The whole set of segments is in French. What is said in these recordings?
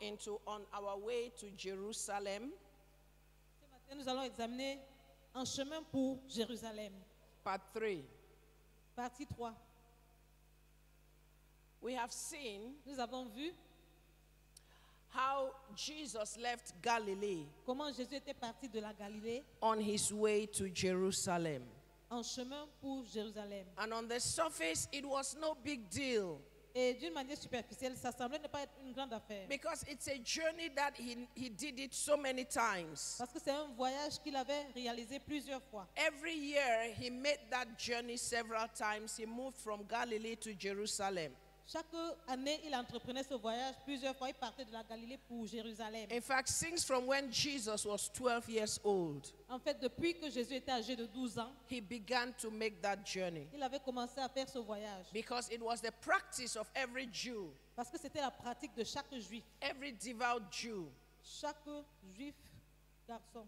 into On Our Way to Jerusalem, Ce matin, nous allons examiner Un chemin pour Jérusalem, part 3. partie 3. We have seen Nous avons vu how Jesus left Galilee comment Jésus était parti de la Galilée on his way to Jerusalem. en chemin pour Jérusalem. And on the surface, it was no big deal Et d'une manière superficielle, ça semblait ne pas être une grande affaire. because it's a journey that he did it so many times. Parce que c'est un voyage qu'il avait réalisé plusieurs fois. Every year, he made that journey several times. He moved from Galilee to Jerusalem. Chaque année, il entreprenait ce voyage plusieurs fois. Il partait de la Galilée pour Jérusalem. In fact, since from when Jesus was 12 years old, En fait, depuis que Jésus était âgé de 12 ans, he began to make that journey il avait commencé à faire ce voyage. because it was the practice of every Jew, Parce que c'était la pratique de chaque juif. every devout Jew. Chaque juif garçon.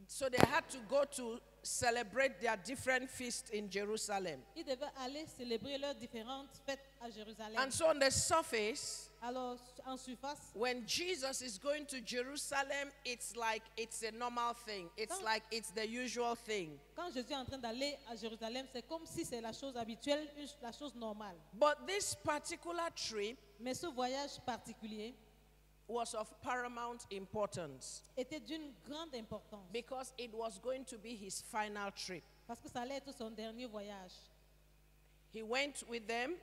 So they had to go to celebrate their different feasts in Jerusalem. Ils devaient aller célébrer leurs différentes fêtes à Jérusalem. And so on the surface, Alors, en surface, when Jesus is going to Jerusalem, it's like it's a normal thing. It's like it's the usual thing. quand Jésus est en train d'aller à Jérusalem, c'est comme si c'est la chose habituelle, la chose normale. But this particular trip Mais ce voyage particulier was of paramount importance était d'une grande importance. because it was going to be his final trip. Parce que ça allait être son dernier voyage. He went with them,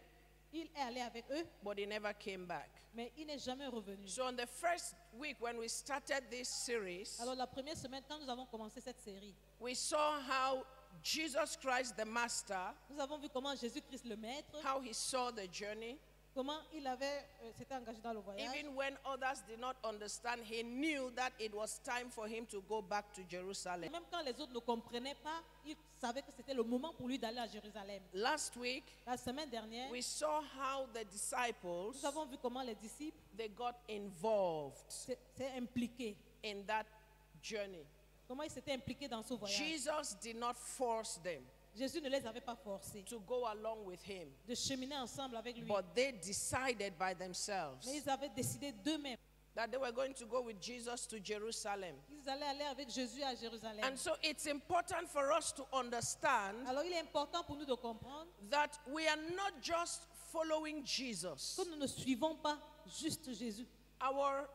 Il est allé avec eux, but he never came back. mais il n'est jamais revenu. So on the first week when we started this series, Alors la première semaine, quand nous avons commencé cette série, we saw how Jesus Christ, the Master, nous avons vu comment Jésus-Christ le Maître, how he saw the journey. comment il avait s'était engagé dans le voyage. Even when others did not understand, he knew that it was time for him to go back to Jerusalem. Même quand les autres ne comprenaient pas, il savait que c'était le moment pour lui d'aller à Jérusalem. Last week, La semaine dernière, we saw how the disciples, nous avons vu comment les disciples they got involved s'étaient impliqués. in that journey. Comment ils s'étaient impliqués dans ce voyage. Jesus did not force them Jésus ne les avait pas forcés to go along with him, de cheminer ensemble avec lui. but they decided by themselves Mais ils avaient décidé d'eux-mêmes. that they were going to go with Jesus to Jerusalem. Ils allaient aller avec Jésus à Jérusalem. And so it's important for us to understand Alors il est important pour nous de comprendre that we are not just following Jesus. que nous ne suivons pas juste Jésus. Our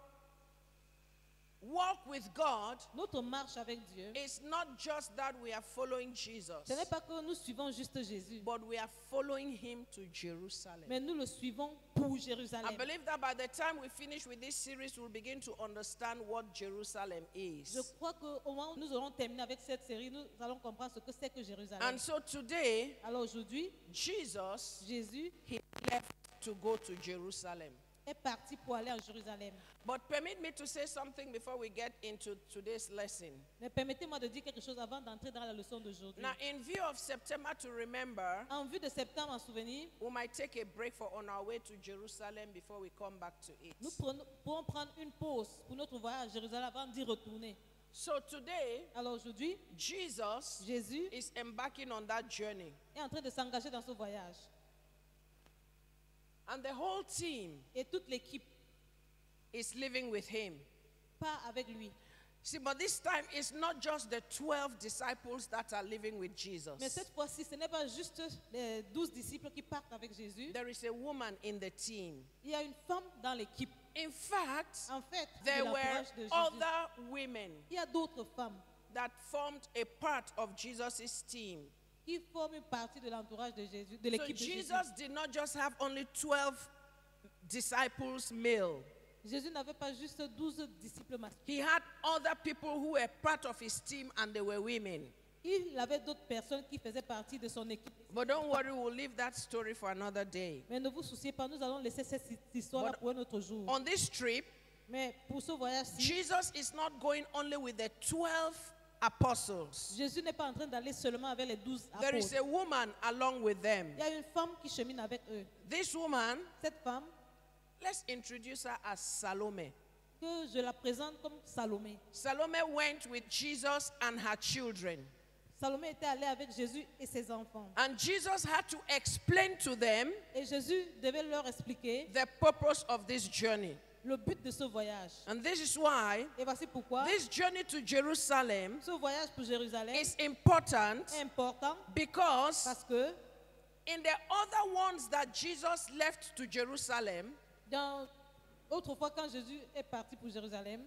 walk with God Notre marche avec Dieu, is not just that we are following Jesus, ce n'est pas que nous suivons juste Jésus, but we are following him to Jerusalem. mais nous le suivons pour I Jérusalem. believe that by the time we finish with this series, we'll begin to understand what Jerusalem Je is. crois qu'au moment où nous aurons terminé avec cette série, nous allons comprendre ce que c'est que Jérusalem. And so today, Alors aujourd'hui, Jesus, Jésus he left to go to Jerusalem. est parti pour aller à Jérusalem. But permit me to say something before we get into today's lesson. Mais permettez-moi de dire quelque chose avant d'entrer dans la leçon d'aujourd'hui. Now, in view of September to remember, En vue de septembre, en souvenir, we might take a break for on our way to Jerusalem before we come back to it. nous pourrons prendre une pause pour notre voyage à Jérusalem avant d'y retourner. So today, Alors aujourd'hui, Jesus Jésus is embarking on that journey. est en train de s'engager dans ce voyage. And the whole team Et toute l'équipe is living with him. part avec lui. See, but this time it's not just the 12 disciples that are living with Mais Jesus. cette fois-ci, ce n'est pas juste les 12 disciples qui partent avec Jésus. There is a woman in the team. Il y a une femme dans l'équipe. In fact, En fait, de there were l'entourage de Jésus. other women Il y a d'autres femmes that formed a part of Jesus' team. qui forment une partie de l'entourage de Jésus, de So l'équipe de Jésus. Jesus did not just have only 12 disciples male. Jésus n'avait pas juste 12 disciples masculins. He had other people who were part of his team and they were women. Il avait d'autres personnes qui faisaient partie de son équipe. But don't worry, we'll leave that story for another day. Mais ne vous souciez pas, nous allons laisser cette histoire-là But pour un autre jour. On this trip, Mais pour ce voyage-ci, Jesus is not going only with the 12 apostles. Jésus n'est pas en train d'aller seulement avec les 12 There is apôtres. a woman along with them. Il y a une femme qui chemine avec eux. This woman, Cette femme, let's introduce her as Salome. que je la présente comme Salomé. Salome went with Jesus and her children. Salomé était allée avec Jésus et ses enfants. And Jesus had to explain to them Et Jésus devait leur expliquer the purpose of this journey. le but de ce voyage. And this is why Et voici pourquoi this journey to Jerusalem ce voyage pour Jérusalem is important, est important, because parce que in the other ones that Jesus left to Jerusalem, autrefois quand Jésus est parti pour Jérusalem,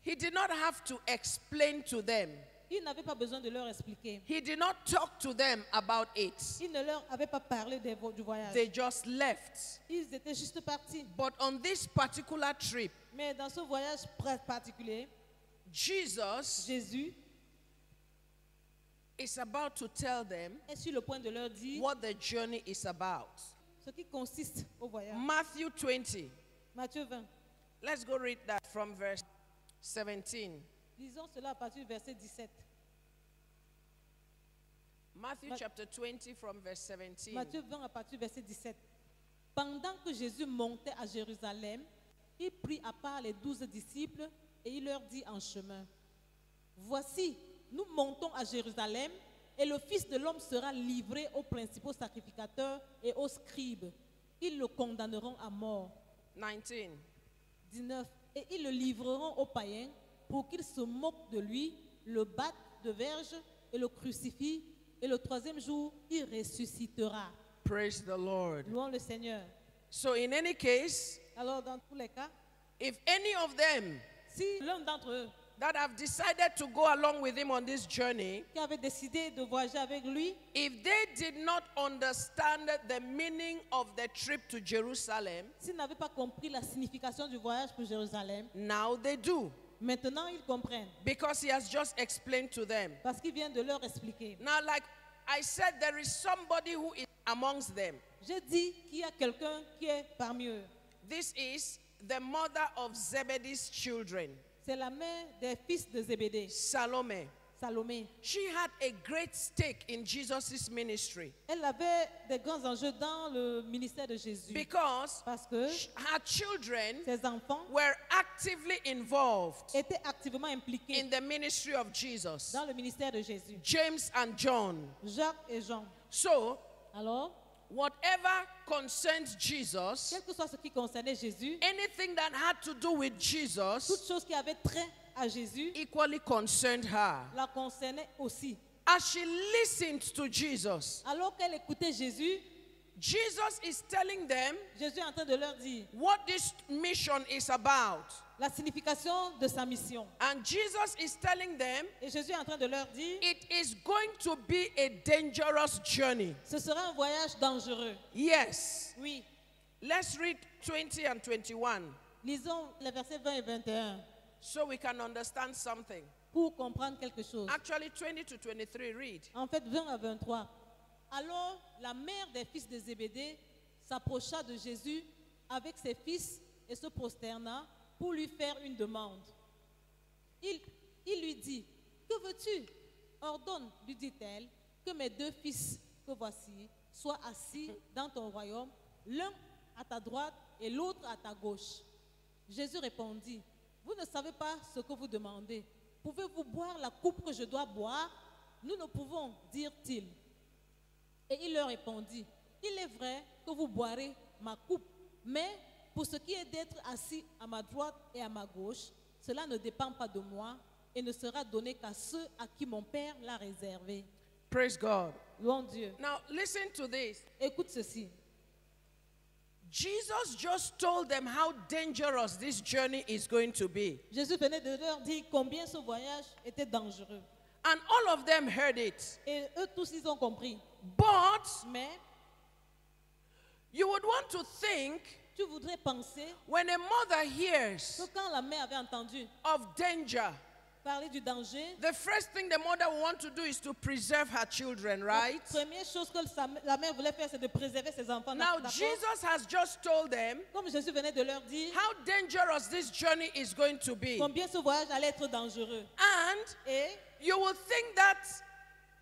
he did not have to explain to them. il n'avait pas besoin de leur expliquer. He did not talk to them about it. Il ne leur avait pas parlé du voyage. They just left. Ils étaient juste partis. But on this particular trip, Mais dans ce voyage particulier, Jesus Jésus is about to tell them est sur le point de leur dire what the journey is about. ce qui consiste au voyage. Matthew 20. Matthieu 20. Let's go read that from verse 17. Lisons cela à partir du verset 17. Matthew chapter 20 from verse 17. Matthieu 20 à partir du verset 17. Pendant que Jésus montait à Jérusalem, il prit à part les 12 disciples et il leur dit en chemin: Voici, nous montons à Jérusalem et le Fils de l'homme sera livré aux principaux sacrificateurs et aux scribes. Ils le condamneront à mort. 19. 19. Et ils le livreront aux païens pour qu'ils se moquent de lui, le battent de verge et le crucifient. Et le troisième jour, il ressuscitera. Praise the Lord. Louons le Seigneur. So in any case, Alors, dans tous les cas, if any of them si l'un d'entre eux that have decided to go along with him on this journey, qui avait décidé de voyager avec lui, if they did not understand the meaning of the trip to Jerusalem, s'ils n'avaient pas compris la signification du voyage pour Jérusalem, now they do, maintenant ils comprennent. because he has just explained to them. Parce qu'il vient de leur expliquer. Now, like I said, there is somebody who is amongst them. J'ai dit qu'il y a quelqu'un qui est parmi eux. This is the mother of Zebedee's children, C'est la mère des fils de Zébédée, Salome. Salomé. She had a great stake in Jesus' ministry Elle avait des grands enjeux dans le ministère de Jésus. because Parce que her children ses enfants were actively involved étaient activement impliqués in the ministry of Jesus, dans le ministère de Jésus. James and John. Jacques et Jean. So, Alors, whatever concerns Jesus, quel que soit ce qui concernait Jésus, anything that had to do with toute Jesus chose qui avait trait à Jésus equally concerned her. la concernait aussi. As she listened to Jesus, Alors qu'elle écoutait Jésus, Jesus is telling them Jésus est en train de leur dire what this mission is about. la signification de sa mission. And Jesus is telling them Et Jésus est en train de leur dire, it is going to be a dangerous journey. ce sera un voyage dangereux. Yes. Oui. Let's read 20 and 21 Lisons les versets 20 et 21 so we can understand something. pour comprendre quelque chose. Actually, 20 to 23, read. En fait, 20 à 23. Alors, la mère des fils de Zébédée s'approcha de Jésus avec ses fils et se prosterna pour lui faire une demande. Il lui dit, que veux-tu? Ordonne, lui dit-elle, que mes 2 fils que voici soient assis dans ton royaume, l'un à ta droite et l'autre à ta gauche. Jésus répondit, vous ne savez pas ce que vous demandez. Pouvez-vous boire la coupe que je dois boire? Nous ne pouvons, dirent-ils. Et il leur répondit, il est vrai que vous boirez ma coupe, mais pour ce qui est d'être assis à ma droite et à ma gauche, cela ne dépend pas de moi et ne sera donné qu'à ceux à qui mon Père l'a réservé. Praise God. Louons Dieu. Now, listen to this. Écoute ceci. Jesus just told them how dangerous this journey is going to be. Jésus venait de leur dire combien ce voyage était dangereux. And all of them heard it. Et eux tous, ils ont compris. But Mais you would want to think tu voudrais penser when a mother hears que quand la mère avait entendu of danger, parler du danger, the first thing the mother will want to do is to preserve her children, right? la première chose que la mère voulait faire, c'est de préserver ses enfants. Now, D'accord? Jesus has just told them Comme Jésus venait de leur dire how dangerous this journey is going to be. combien ce voyage allait être dangereux. And Et you will think that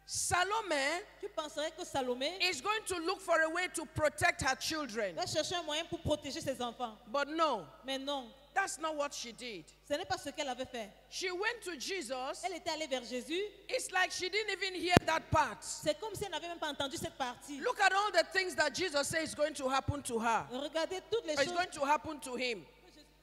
Salome tu penserais que Salomé is going to look for a way to protect her children. va chercher un moyen pour protéger ses enfants. But no, Mais non, that's not what she did. ce n'est pas ce qu'elle avait fait. She went to Jesus. Elle était allée vers Jésus. It's like she didn't even hear that part. C'est comme si elle n'avait même pas entendu cette partie. Look at all the things that Jesus says is going to happen to her. Regardez toutes les Or is choses going to happen to him.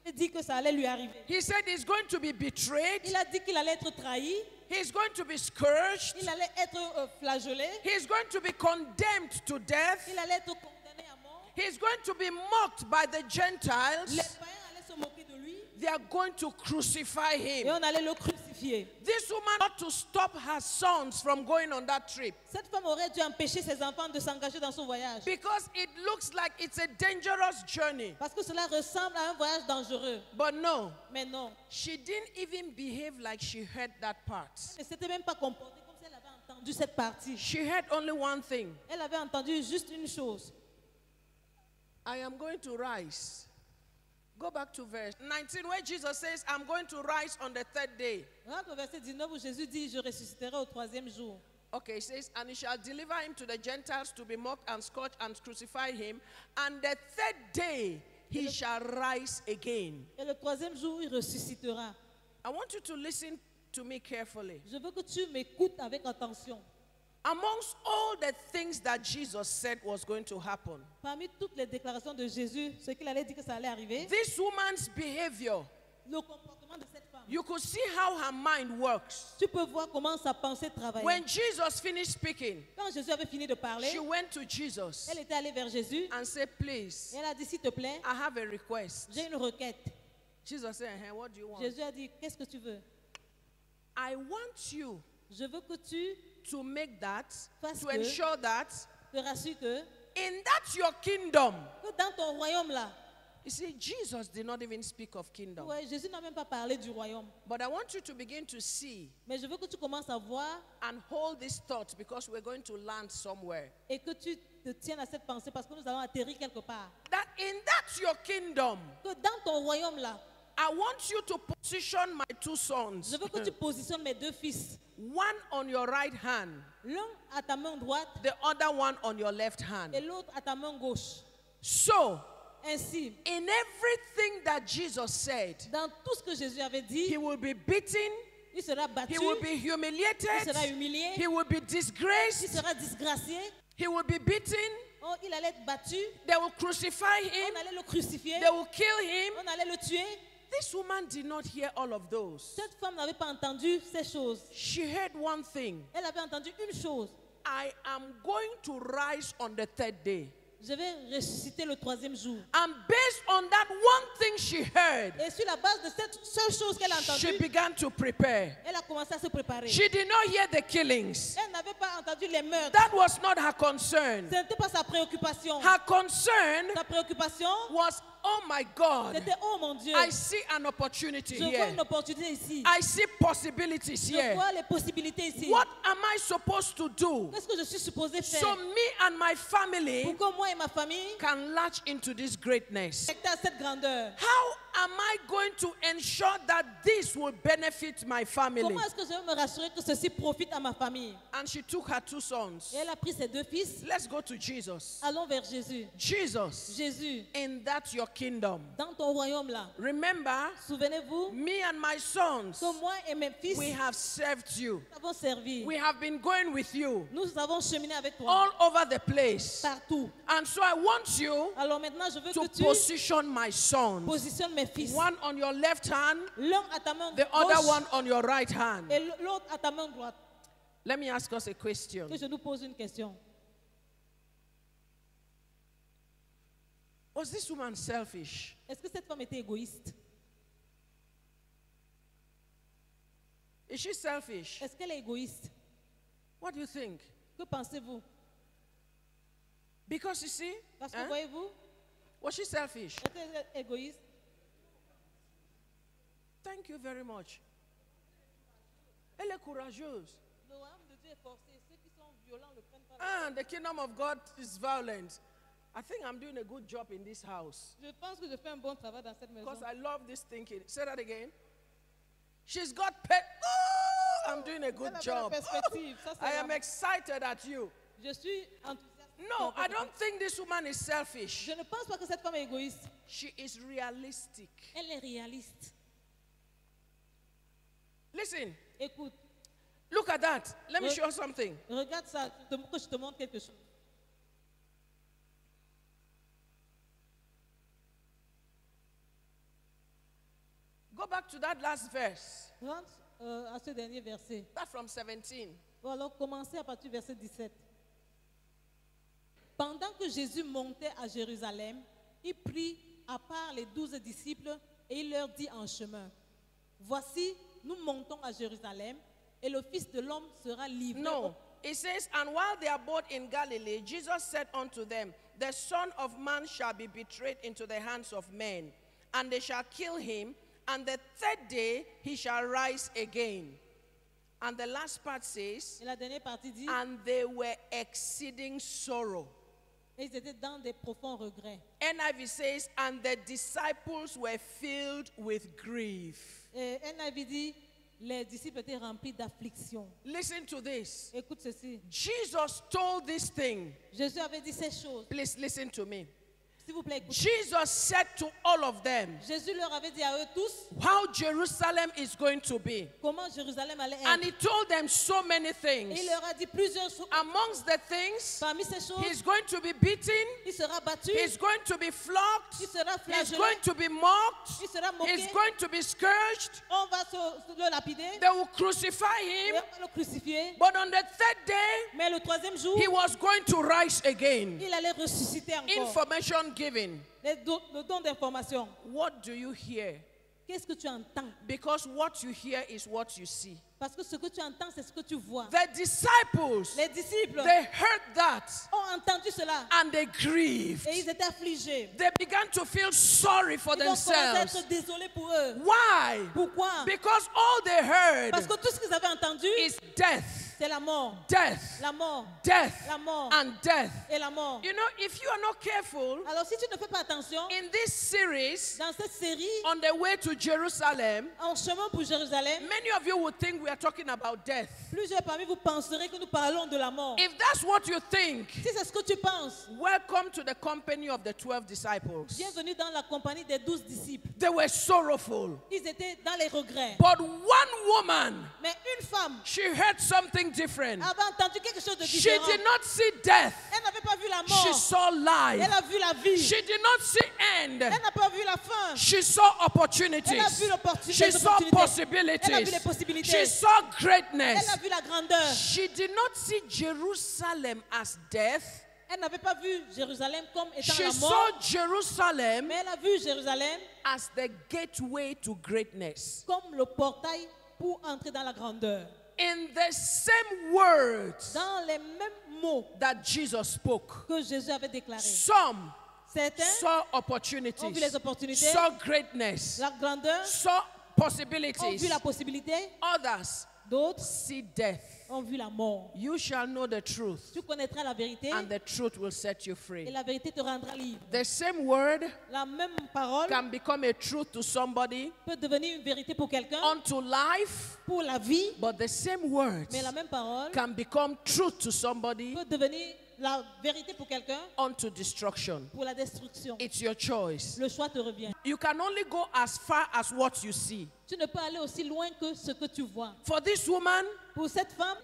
Il dit que ça allait lui arriver. He said he's going to be betrayed. Il a dit qu'il allait être trahi. He's going to be scourged. Il allait être flagellé. He's going to be condemned to death. Il allait être condamné à mort. He's going to be mocked by the Les Gentiles. païens allaient se moquer de lui. They are going to crucify Et him. on allait le crucifier. This woman ought to stop her sons from going on that trip Cette femme aurait dû empêcher ses enfants de s'engager dans son voyage. because it looks like it's a dangerous journey. Parce que cela ressemble à un voyage dangereux. But no, Mais non. she didn't even behave like she heard that part. Elle ne s'était même pas comportée comme si elle avait entendu cette partie. She heard only one thing. Elle avait entendu juste une chose. I am going to rise. Go back to verse 19 where Jesus says, I'm going to rise on the third day. Regarde au verset 19 où Jésus dit, je ressusciterai au troisième jour. Okay, it says, and he shall deliver him to the Gentiles to be mocked and scourged and crucified him. And the third day he shall rise again. Et le troisième jour, il ressuscitera. I want you to listen to me carefully. Je veux que tu m'écoutes avec attention. Amongst all the things that Jesus said was going to happen, Parmi toutes les déclarations de Jésus, ce qu'il allait dire que ça allait arriver, this woman's behavior, le comportement de cette femme, you could see how her mind works. tu peux voir comment sa pensée travaille. When Jesus finished speaking, Quand Jésus avait fini de parler, she went to Jesus elle était allée vers Jésus and said, please, et elle a dit, s'il te plaît, I have a request. j'ai une requête. Jesus said, hey, what do you want? Jésus a dit, qu'est-ce que tu veux? I want you Je veux que tu to make that, Parce to que- ensure that te rassures que in that your kingdom. dans ton royaume là, You see, Jesus did not even speak of kingdom. ouais, Jésus n'a même pas parlé du royaume. But I want you to begin to see Mais je veux que tu commences à voir and hold this thought because we're going to land somewhere. et que tu te tiennes à cette pensée parce que nous allons atterrir quelque part. That in that your kingdom, Que dans ton royaume là, I want you to position my two sons, je veux que tu positionnes mes deux fils. one on your right hand, L'un à ta main droite the other one on your left hand. et l'autre à ta main gauche. So, Ainsi, in everything that Jesus said, dans tout ce que Jésus avait he dit, will be beaten, il sera battu, he will be il humiliated, sera humilié, he will be il disgraced, sera disgracié, he will be beaten, oh, il allait être battu, they will crucify him, on allait le crucifier, they will kill him. on allait le tuer. This woman did not hear all of those. Cette femme n'avait pas entendu ces choses. She heard one thing. Elle avait entendu une chose. I am going to rise on the third day. Je vais ressusciter le troisième jour. And based on that one thing she heard, Et sur la base de cette seule chose qu'elle a she entendue, began to prepare. elle a commencé à se préparer. She did not hear the killings. Elle n'avait pas entendu les meurtres. That was not her concern. Ce n'était pas sa préoccupation. Her concern Sa préoccupation, was, oh my God, c'était oh mon Dieu, I see an opportunity je vois here. une opportunité ici. I see possibilities Je here. vois les possibilités ici. What am I supposed to do Qu'est-ce que je suis supposé so faire me and my family pour que moi et ma famille can latch into this greatness? affectent à cette grandeur? How am I going to ensure that this will benefit my family? Comment est-ce que je vais me rassurer que ceci profite à ma famille? And she took her two sons. Et elle a pris ses deux fils. Let's go to Jesus. Allons vers Jésus. Jesus, Jésus, in that your kingdom. dans ton royaume là, Remember, souvenez-vous me and my sons, que moi et mes fils, we have served you. nous avons servi. We have been going with you Nous avons cheminé avec toi all over the place. partout. And so I want you Alors maintenant, je veux to que tu position my sons. positionnes mes fils. One on your left hand, L'un à ta main the other gauche one on your right hand. et l'autre à ta main droite. Let me ask us a question. Que je nous pose une question. Was this woman selfish? Est-ce que cette femme était égoïste? Is she selfish? Est-ce qu'elle est égoïste? What do you think? Que pensez-vous? Because you see, Parce que hein? voyez-vous, Was she selfish? était égoïste. Thank you very much. Elle est courageuse. Le royaume de Dieu est forcé. Ceux qui sont violents le prennent pas. And the kingdom of God is violent. I think I'm doing a good job in this house. Je pense que je fais un bon travail dans cette maison. Because I love this thinking. Say that again. She's got pet. Oh, I'm doing a Elle good avait la job. perspective. Ça, c'est I am vraiment- excited at you. Je suis enthousiaste. No, I don't think this woman is selfish. Je ne pense pas que cette femme est égoïste. She is realistic. Elle est réaliste. Listen, Écoute, look at that. Let me Ouais. show you something. regarde ça, que je te montre quelque chose. Go back to that last verse. Rentre à ce dernier verset. Start from 17. Bon, alors commencez à partir du verset 17. Pendant que Jésus montait à Jérusalem, il prit à part les 12 disciples et il leur dit en chemin, voici, nous montons à Jérusalem et le Fils de l'homme sera livré. No. It says, and while they abode in Galilee, Jesus said unto them, the Son of Man shall be betrayed into the hands of men, and they shall kill him, and the third day he shall rise again. And the last part says, Et la dernière partie dit, and they were exceeding sorrow. et ils étaient dans des profonds regrets. NIV says, and the disciples were filled with grief. Et NIV dit, les disciples étaient remplis d'affliction. Listen to this. Écoute ceci. Jesus told this thing. Jésus avait dit ces choses. Please listen to me. S'il vous plaît, écoutez. Jesus said to all of them Jésus leur avait dit à eux tous how Jerusalem is going to be. comment Jérusalem allait And être. he told them so many Et things. il leur a dit plusieurs choses. Amongst the things, Parmi ces choses, he's going to be beaten, il sera battu, he's going to be flogged, il sera he's flagellé, going to be mocked, il sera moqué, he's going to be scourged. on va le lapider, They will crucify et him. on va le crucifier. But on the third day, Mais le troisième jour, he was going to rise again. il allait ressusciter encore. Information given. Le don d'information. What do you hear? Qu'est-ce que tu entends? Because what you hear is what you see. Parce que ce que tu entends, c'est ce que tu vois. The disciples, Les disciples they heard that ont entendu cela and they grieved. et ils étaient affligés. They began to feel sorry for Ils ont commencé à themselves. être désolés pour eux. Why? Pourquoi? Because all they heard Parce que tout ce qu'ils avaient entendu, is death, c'est la mort. death, La mort. death, La mort. and death. Et la mort. You know, if you are not careful, Alors si tu ne fais pas attention, in this series, dans cette série, on the way to Jerusalem, en chemin pour Jérusalem, many of you would think we are talking about death. plusieurs parmi vous penserez que nous parlons de la mort. If that's what you think, Si c'est ce que tu penses, welcome to the company of the 12 disciples. bienvenue dans la compagnie des 12 disciples. They were sorrowful. Ils étaient dans les regrets. But one woman, Mais une femme she heard something different. avait entendu quelque chose de She différent. did not see death. Elle n'avait pas vu la She mort. saw life. Elle a vu la vie. She did not see end. Elle n'a pas vu la fin. She saw Elle a opportunities. vu l'opportunité. She les saw opportunités. Elle a vu possibilities. les possibilités. She saw Elle greatness. a vu la grandeur. She did not see Jerusalem as death. Elle n'avait pas vu Jérusalem comme étant She la saw mort. Jerusalem Mais elle a vu Jérusalem as the gateway to greatness. comme le portail pour entrer dans la grandeur. In the same words Dans les mêmes mots that Jesus spoke, que Jésus avait déclarés. some Certains saw ont vu opportunities, les opportunités, saw greatness, la grandeur, saw ont possibilities. vu la possibilité. Others D'autres see death. ont vu la mort. You shall know the truth, Tu connaîtras la vérité and the truth will set you et free. la vérité te rendra libre. The same word La même parole can become a truth to somebody peut devenir une vérité pour quelqu'un, unto life, pour la vie, but the same words mais la même parole can become truth to somebody peut devenir la vérité pour quelqu'un, unto destruction. pour la destruction. It's your choice. Le choix te revient. You can only go as far as what you see. Tu ne peux aller aussi loin que ce que tu vois. For this woman, Pour cette femme,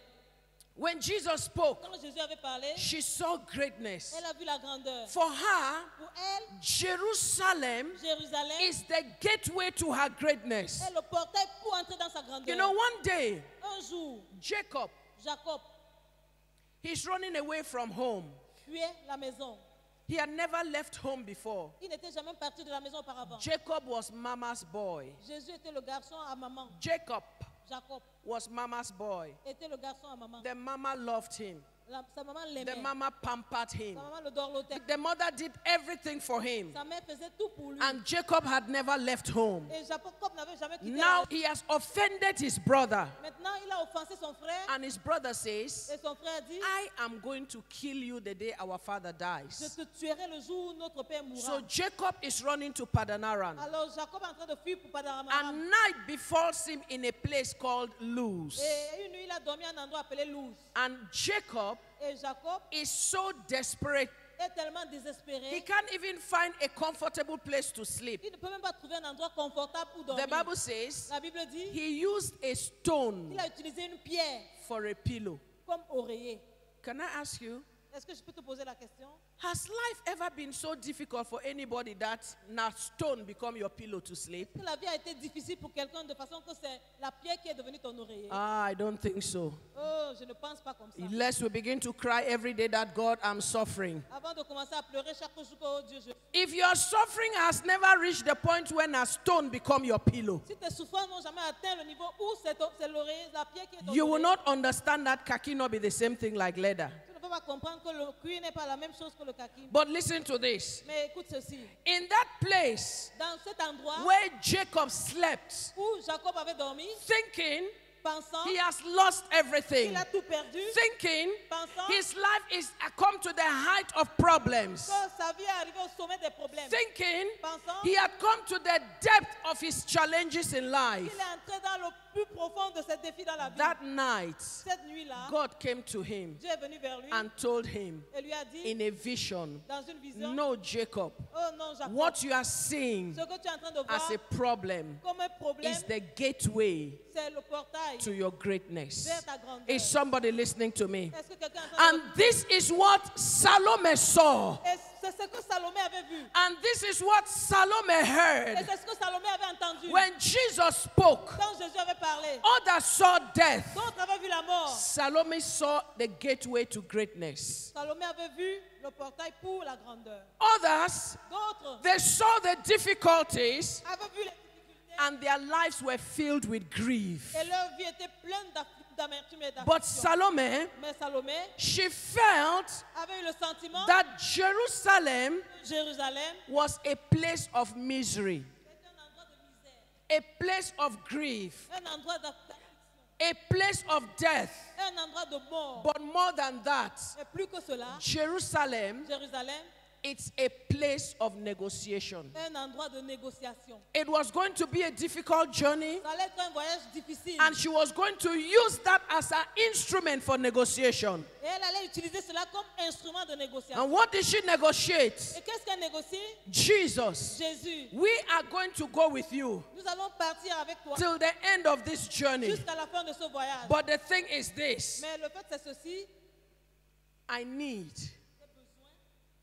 when Jesus spoke, quand Jésus avait parlé, she saw greatness. elle a vu la grandeur. For her, Pour elle, Jerusalem Jérusalem is the gateway to her greatness. est le portail pour entrer dans sa grandeur. You know, one day, Un jour, Jacob, Jacob he's running away from home. fuyait la maison. He had never left home before. Il n'était jamais parti de la maison auparavant. Jacob was mama's boy. Jésus était le garçon à maman. Jacob Jacob was mama's boy. était le garçon à maman. The mama loved him. Sa maman The l'aimait. mama pampered him. Sa maman le dorlotait. The mother did everything for him. Sa mère faisait tout pour lui. And Jacob had never left home. Et Jacob n'avait jamais quitté Now la he has offended his brother. Maintenant, il a offensé son frère. And his brother says, Et son frère dit, I am going to kill you the day our father je dies. te tuerai le jour où notre père mourra. So Jacob is running to Padanaram. Alors Jacob est en train de fuir pour Padanaram. And night befalls him in a place called Luz. Et une nuit, il a dormi à un endroit appelé Luz. And Jacob Et Jacob is so desperate, est tellement he désespéré. can't even find a comfortable place to sleep. Il ne peut même pas trouver un endroit confortable pour The dormir. Bible says La Bible dit, he used a stone il a utilisé une pierre for a pillow. comme oreiller. Can I ask you, Est-ce que je peux te poser la question? Has life ever been so difficult for anybody that now stone become your pillow to sleep? Est-ce que la vie a été difficile pour quelqu'un de façon que c'est la pierre qui est devenue ton oreiller? I don't think so. Oh, je ne pense pas comme ça. Unless we begin to cry every day that God, I'm suffering. Avant de commencer à pleurer chaque jour que oh Dieu, je... If your suffering has never reached the point when a stone become your pillow, Si tes souffrances n'ont jamais atteint le niveau où c'est l'oreiller, la pierre qui est ton you will oreiller, not understand that kaki not be the same thing like leather. tu ne peux pas comprendre que le cuir n'est pas la même chose que le kaki. But listen to this. Mais écoute ceci. In that place Dans cet endroit where Jacob slept, où Jacob avait dormi, thinking pensant he has lost everything, qu'il a tout perdu, thinking pensant his life is come to the height of problems, que sa vie est arrivée au sommet des problèmes, thinking pensant he had come to the depth of his challenges in life. qu'il est entré dans le plus profond de ses défis dans la vie. That night, Cette nuit-là, God came to him Dieu est venu vers lui and told him et lui a dit in a vision, dans une vision, no, Jacob, oh non, Jacob, what you are seeing ce que tu es en train de as voir a problem comme un problème, is the gateway c'est le portail to your greatness. vers ta grandeur. Is somebody listening to me? Est-ce que quelqu'un est en train And this is what Salome saw. de... Et c'est ce que Salomé avait vu. And this is what Salome Et heard. c'est ce que Salomé avait entendu. When Jesus spoke, Quand Jésus avait parlé, others saw death. d'autres avaient vu la mort. Salome saw the gateway to greatness. Salomé avait vu le portail pour la grandeur. Others, D'autres they saw the difficulties avaient vu les difficultés and their lives were filled with grief. et leur vie était pleine d'amertume et But d'affliction. Salome, Mais Salomé she felt avait eu le sentiment that Jerusalem que Jérusalem was a place of misery, était un endroit de misère, a place of grief, un endroit d'affliction, a place of death. un endroit de mort. But more than that, Et plus que cela, Jerusalem, Jérusalem it's a place of negotiation. un endroit de négociation. It was going to be a difficult journey, Ça allait être un voyage difficile. and she was going to use that as an instrument for negotiation. Et elle allait utiliser cela comme instrument de négociation. And what did she negotiate? Et qu'est-ce qu'elle négocie? Jesus, Jésus, we are going to go with you nous allons partir avec toi till the end of this journey. jusqu'à la fin de ce voyage. But the thing is this, Mais le fait c'est ceci, I need j'ai besoin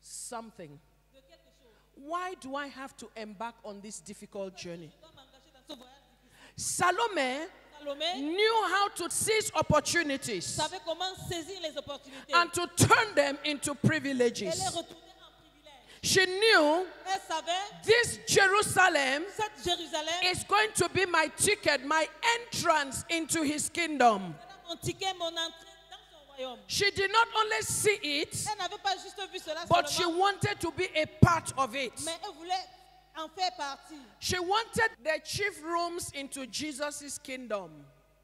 something. de quelque chose. Why do I have to embark on this difficult journey? Je dois m'engager dans ce voyage difficile. Salome Salomé knew how to seize opportunities savait comment saisir les opportunités and to turn them into et privileges. les retourner en privilège. She knew Elle savait, this Jerusalem cette Jérusalem, is going to be my ticket, my entrance into his kingdom. c'est mon ticket, mon entrée dans son royaume. She did not only see it, Elle n'avait pas juste vu cela but she seulement, wanted to be a part of it. mais elle voulait en faire partie. She wanted the chief rooms into Jesus' kingdom,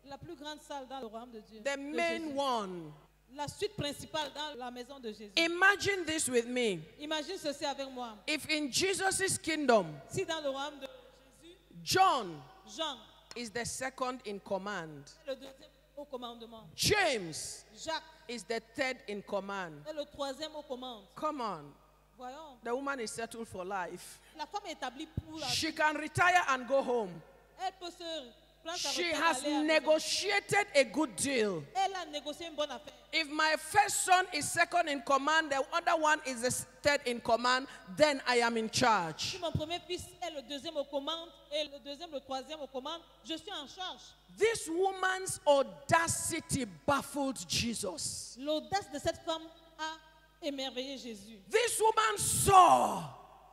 La plus grande salle dans le royaume de Dieu. the de main Jésus. one. La suite principale dans la maison de Jésus. Imagine this with me. Imagine ceci avec moi. If in Jesus' kingdom, Si dans le royaume de Jésus, John Jean is the second in command, est le deuxième au commandement. James Jacques is the third in command. est le troisième aux commandes. Come on, Voyons. the woman is settled for life. La femme est établie pour la vie. She can retire and go home. Elle peut se prendre sa She retraite, has aller à la maison. negotiated a good deal. Elle a négocié une bonne affaire. If my first son is second in command, the other one is the third in command, then I am in charge. Si mon premier fils est le deuxième aux commandes et le deuxième, le troisième aux commandes, je suis en charge. This woman's audacity baffled Jesus. L'audace de cette femme a émerveillé Jésus. This woman saw.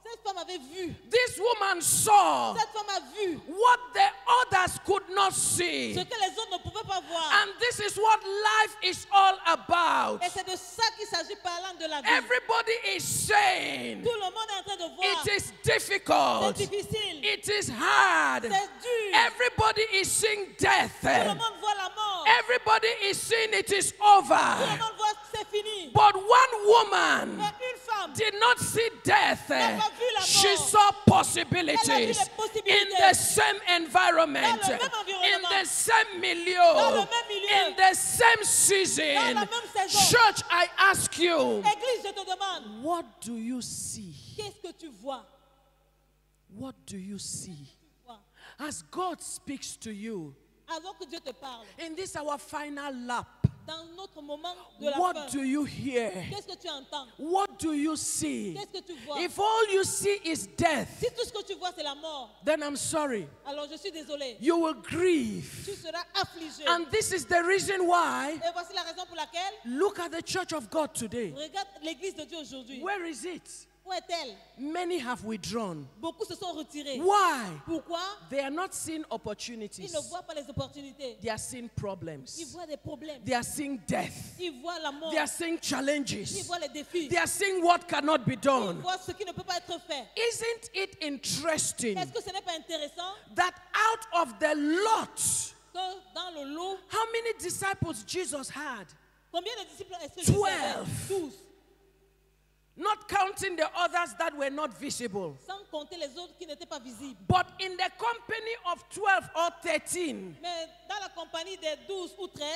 Cette femme avait vu. This woman saw Cette femme a vu what the others could not see. ce que les autres ne pouvaient pas voir. And this is what life is all about. Et c'est de ça qu'il s'agit parlant de la vie. Everybody is saying Tout le monde est en train de voir. it is difficult. C'est difficile. It is hard. C'est dur. Everybody is seeing death. Tout le monde voit la mort. Everybody is seeing it is Tout le over. monde voit que c'est fini. But one woman Mais une femme did not see death. n'a pas vu la She mort. saw possibilities Elle a vu les possibilités. in the same environment, Dans le même in environnement. the same milieu, Dans le même milieu. in the same Dans season. la même saison. Church, I ask you, Église, je te demande, what do you see? qu'est-ce que tu vois? What do you see? Tu vois. As God speaks to you Alors que Dieu te parle, in this our final lap, dans notre moment de la What fin, do you hear? qu'est-ce que tu entends? What do you see? Qu'est-ce que tu vois? If all you see is death, Si tout ce que tu vois c'est la mort, then I'm sorry. alors je suis désolé. You will grieve. Tu seras affligé. And this is the reason why, Et voici la raison pour laquelle, look at the church of God today. regarde l'église de Dieu aujourd'hui. Where is it? Où est-elle? Many have withdrawn. Beaucoup se sont retirés. Why? Pourquoi? They are not seeing Ils opportunities. ne voient pas les opportunités. They are seeing Ils problems. voient des problèmes. They are seeing death. Ils voient la mort. They are seeing Ils challenges. voient les défis. They are seeing what cannot be Ils done. voient ce qui ne peut pas être fait. Isn't it interesting Est-ce que ce n'est pas intéressant that out of the lot, que dans le lot, how many disciples Jesus had? combien de disciples est-ce que Jésus 12. avait? 12. Not counting the others that were not visible. Sans compter les autres qui n'étaient pas visibles. But in the company of 12 or 13, Mais dans la compagnie des 12 ou 13,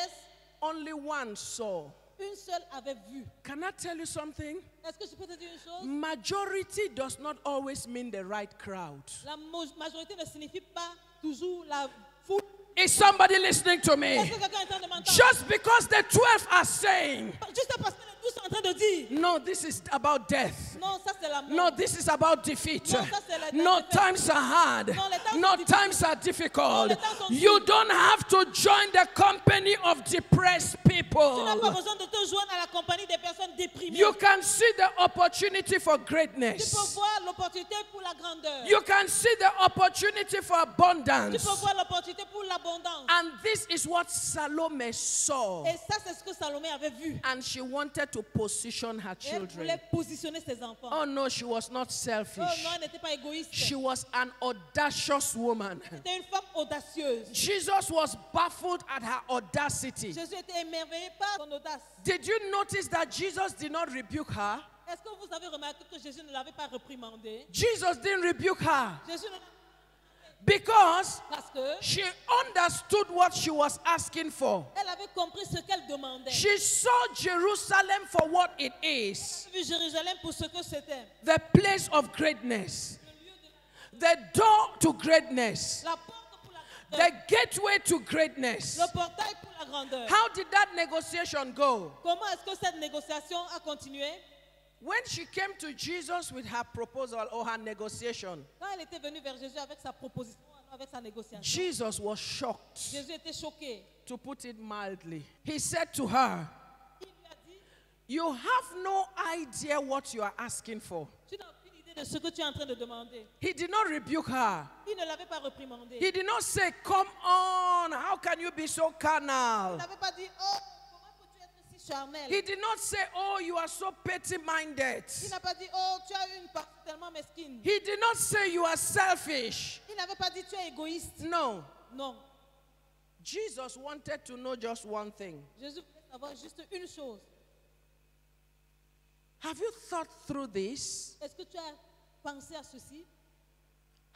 only one saw. une seule avait vu. Can I tell you something? Est-ce que je peux te dire une chose? Majority does not always mean the right crowd. La majorité ne signifie pas toujours la foule. Is somebody listening to Est-ce me? que quelqu'un est en train de m'entendre? Just because the 12 are saying, Juste parce que les 12 sont en train de dire, no, this is about death. non, ça c'est la mort. No, this is about defeat. No, ça, c'est la No, défaite. times are hard. No, les temps No, sont difficiles. times are difficult. No, les temps sont You difficiles. don't have to join the company of depressed Tu n'as pas people. besoin de te joindre à la compagnie des personnes déprimées. You can see the opportunity for Tu peux greatness. voir l'opportunité pour la grandeur. You can see the opportunity for Tu abundance. peux voir l'opportunité pour l'abondance. And this is what Salome saw. Et ça, c'est ce que Salomé avait vu. And she wanted to position her Et elle children. voulait positionner ses enfants. Oh no, she was not Oh selfish. non, elle n'était pas égoïste. She was an audacious woman. C'était une femme audacieuse. Jesus was baffled at her audacity. Jésus était émerveillé par son audace. Did you notice that Jesus did not rebuke her? Est-ce que vous avez remarqué que Jésus ne l'avait pas réprimandé? Jesus didn't rebuke her Jésus ne... because Parce que she understood what she was asking for. elle avait compris ce qu'elle demandait. She saw Jerusalem for what it is, Elle a vu Jérusalem pour ce que c'était. the place of greatness, the door to greatness, La porte pour la the grandeur. gateway to greatness. Le portail pour la grandeur. How did that negotiation go? Comment est-ce que cette négociation a continué? When she came to Jesus with her proposal or her negotiation, Quand elle était venue vers Jésus avec sa proposition, avec sa négociation, Jesus was shocked, Jésus était choqué. to put it mildly. He said to her, Il lui a dit, "You have no idea what you are asking for." tu n'as aucune idée de ce que tu es en train de demander. He did not rebuke her. Il ne l'avait pas réprimandé. He did not say, "Come on, how can you be so Il carnal?" n'avait pas dit, oh, comment peux-tu être si charnel? He did not say, "Oh, you are so petty-minded." Il n'a pas dit, oh, tu as une partie tellement mesquine. He did not say, "You are selfish." Il n'avait pas dit, tu es égoïste. No. Non. Jesus wanted to know just one thing. Jésus voulait savoir juste une chose. Have you thought through this? Est-ce que tu as pensé à ceci?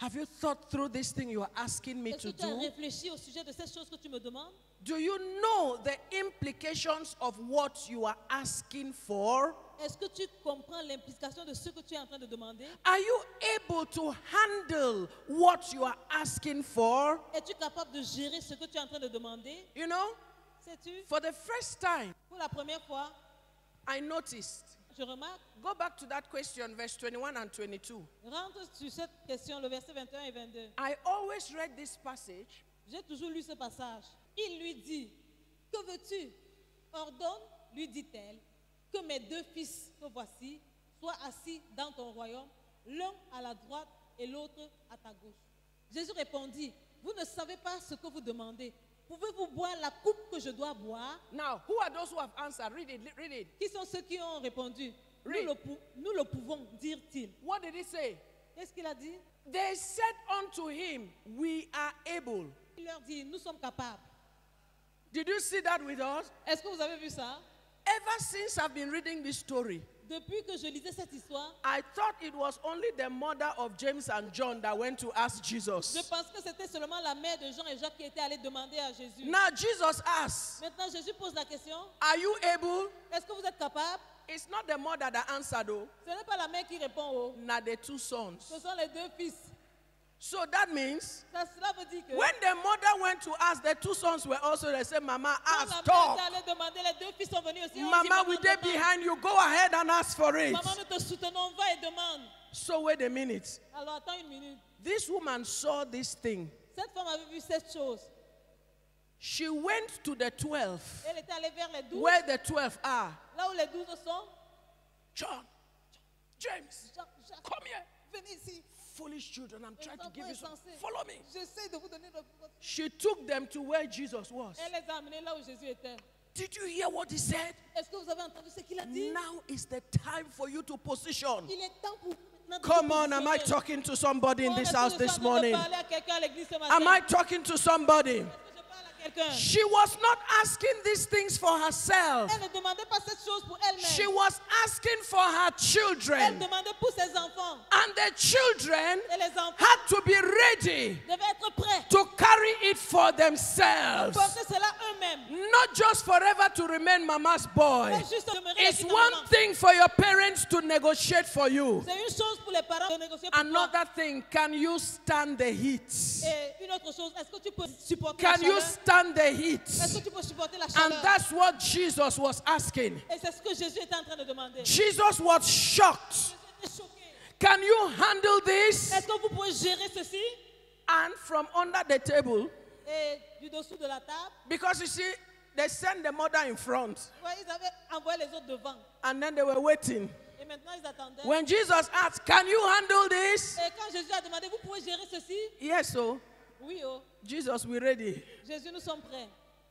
Have you thought through this thing you are asking me Est-ce to que tu as do? réfléchi au sujet de ces choses que tu me demandes? Do you know the implications of what you are asking for? Est-ce que tu comprends l'implication de ce que tu es en train de demander? Are you able to handle what you are asking for? Es-tu capable de gérer ce que tu es en train de demander? You know, Sais-tu? for the first time, Pour la première fois, I noticed. je remarque, Go back to that question, verse 21 and 22. rentre sur cette question, le verset 21 et 22. I always read this passage, J'ai toujours lu ce passage. Il lui dit, que veux-tu? Ordonne, lui dit-elle, que mes deux fils que voici soient assis dans ton royaume, l'un à la droite et l'autre à ta gauche. Jésus répondit, vous ne savez pas ce que vous demandez. Pouvez-vous boire la coupe que je dois boire? now, who are those who have answered? Read it, read it. Qui sont ceux qui ont répondu? Read. Nous le pouvons, dire-t-il. What did he say? Qu'est-ce qu'il a dit? They said unto him, "We are able." Il leur dit, nous sommes capables. Did you see that with us? Est-ce que vous avez vu ça? Ever since I've been reading this story, Depuis que je lisais cette histoire, I thought it was only the mother of James and John that went to ask je Jesus. pense que c'était seulement la mère de Jean et Jacques qui était allée demander à Jésus. Now Jesus asks, Maintenant, Jésus pose la question, "Are you able?" est-ce que vous êtes capable? It's not the mother that answered, though. Ce n'est pas la mère qui répond, oh. Not the two sons. Ce sont les deux fils. So that means Cela veut dire que when the mother went to ask, the two sons were also, they said, Mama, quand ask, la mère talk. est allée demander, les deux fils sont venus aussi. On dit, Mama, we maman, there demande. behind you. Go ahead and ask for it. Maman, nous te soutenons, va et demande. So wait a minute. Alors attends une minute. This woman saw this thing. Cette femme avait vu cette chose. She went to the 12, Elle était allée vers les 12, where the 12 are. là où les 12 sont. John, James, Jacques, come here. venez ici. Foolish children, I'm trying to give you some. Insensé. Follow me. J'essaie de vous donner le... She took them to where Jesus was. Elle les a amenés là où Jésus était. Did you hear what he said? Est-ce que vous avez entendu ce qu'il a dit? Now is the time for you to position. Il est temps pour maintenant de Come vous on, am I positionner. talking to somebody in Oh, this est-ce que house je suis this en train de morning? parler à quelqu'un à l'église ce matin? Am I talking to somebody? Est-ce que je parle à quelqu'un? She was not asking these things for herself. Elle ne demandait pas cette chose pour She elle-même. was asking for her Elle children. demandait pour ses enfants. And the children Et les enfants had to be ready devaient être prêts to carry it for pour themselves. porter cela eux-mêmes. Not just forever to remain mama's boy. Pas juste demeurer It's avec one maman. thing for your parents to negotiate for you. C'est une chose pour les parents de négocier pour toi. Another thing, can you stand the heat? Et une autre chose, est-ce que tu peux supporter Can la you chaleur? stand the heat? Est-ce que tu peux supporter la And chaleur? that's what Jesus was asking. Et c'est ce que Jésus était en train de demander. Jesus was shocked. J'étais choquée. Can you handle this? Est-ce que vous pouvez gérer ceci? And from under the table, Et du dessous de la table, because you see, they sent the mother in front ouais, ils avaient envoyé les autres devant. and then they were waiting. Et maintenant, ils attendaient. When Jesus asked, can you handle this? Et quand Jésus a demandé, vous pouvez gérer ceci? Yes, so Oui, oh. Jesus, we're ready. Jésus, nous sommes prêts.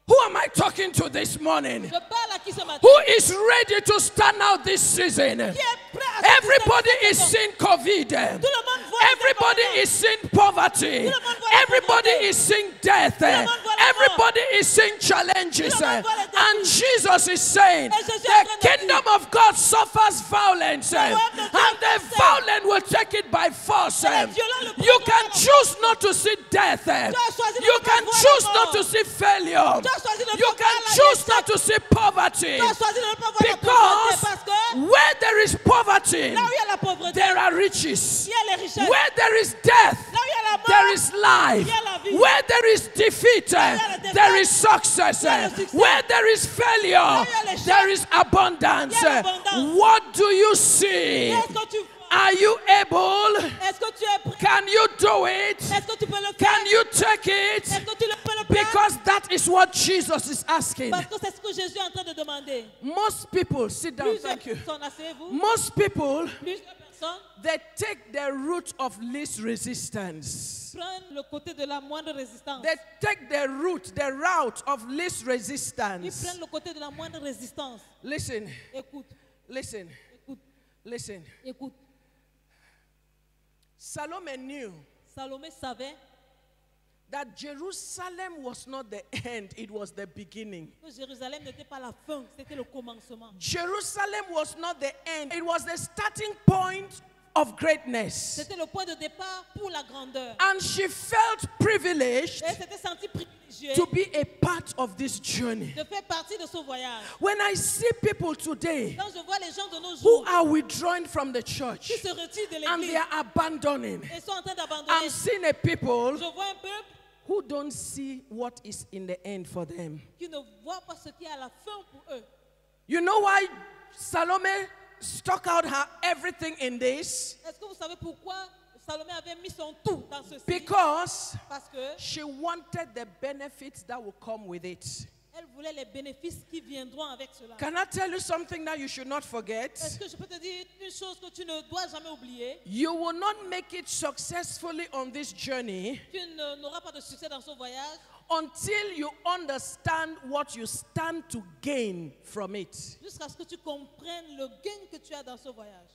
Who am I talking to this morning? Je parle à qui ce matin? Who is ready to stand out this season? Qui est prêt à sortir Everybody cette is saison? seeing COVID. Tout le monde voit les Everybody inconvénients. is seeing poverty. Tout le monde voit la Everybody pauvreté. is seeing death. le monde voit la Everybody is seeing challenges. Tout le monde voit les défis. And Jesus is saying, Et Jésus est en train the de kingdom of God suffers violence. royaume de Dieu And the est violent will take it by force. Et les violents le You prendront can par la choose not to see death. choisi de You ne pas can voir la choose mort. not to see failure. Tu as choisi de ne You pas can voir la choose défaite. not to see poverty. Tu as choisi de ne pas voir la pauvreté Because parce que where there is poverty, là où il y a la pauvreté, there are riches. il y a les richesses. Where there is death, Là où il y a la mort, there is life. il y a la vie. Where there is defeat, il y a la défaite, there is success. il y a le succès. Where there is failure, Là où il y a l'échec, there is abundance. il y a l'abondance. What do you see? Est-ce que tu vois? Are you able? Est-ce que tu es prêt? Can you do it? Est-ce que tu peux le faire? Can you take it? Est-ce que tu peux le faire? Because that is what Jesus is asking. Parce que c'est ce que Jésus est en train de demander. Most people, sit down, Plusieurs thank you. personnes, asseyez-vous. Most people, Plusieurs personnes they take the route of least resistance. prennent le côté de la moindre résistance. They take the route of least Ils resistance. prennent le côté de la moindre résistance. Listen, Écoute, listen, écoute, listen. écoute. Salome knew Salomé savait that Jerusalem was not the end, it was the beginning. que Jérusalem n'était pas la fin, c'était le commencement. Jerusalem was not the end, it was the starting point of greatness. C'était le point de départ pour la grandeur. And she felt privileged Et elle s'était sentie privilégiée to be a part of this journey. de faire partie de ce voyage. When I see people today Quand je vois les gens de nos who jours are withdrawing from the church qui se retirent de and they l'église are abandoning, et sont en train I'm d'abandonner, seeing a people je vois un peuple who don't see what is in the end for them. qui ne voit pas ce qui est à la fin pour eux. You know why Salome stuck out her everything in this? Est-ce que vous savez pourquoi Salomé avait mis son tout dans ceci? Because Parce que she wanted the benefits that will come with it. elle voulait les bénéfices qui viendront avec cela. Can I tell you something that you should not forget? Est-ce que je peux te dire une chose que tu ne dois jamais oublier? You will not make it successfully on this journey Tu n'auras pas de succès dans ce voyage until you understand what you stand to gain from it. jusqu'à ce que tu comprennes le gain que tu as dans ce voyage.